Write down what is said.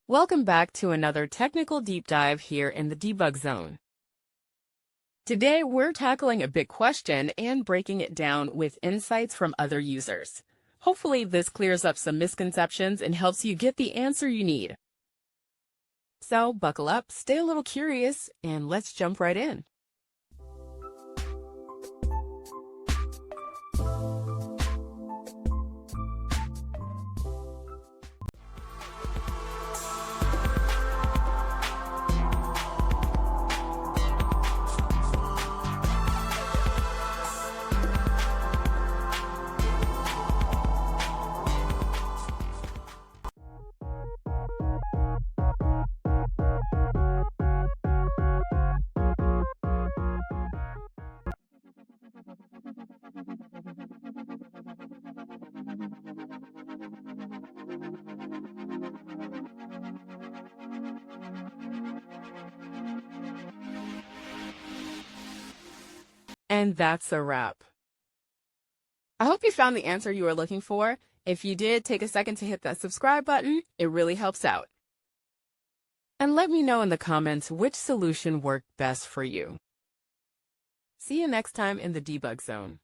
Welcome back to another technical deep dive here in the debug zone. Today, we're tackling a big question and breaking it down with insights from other users. Hopefully, this clears up some misconceptions and helps you get the answer you need. So, buckle up, stay a little curious, and let's jump right in. And that's a wrap. I hope you found the answer you were looking for. If you did, take a second to hit that subscribe button. It really helps out. And let me know in the comments which solution worked best for you. See you next time in the debug zone.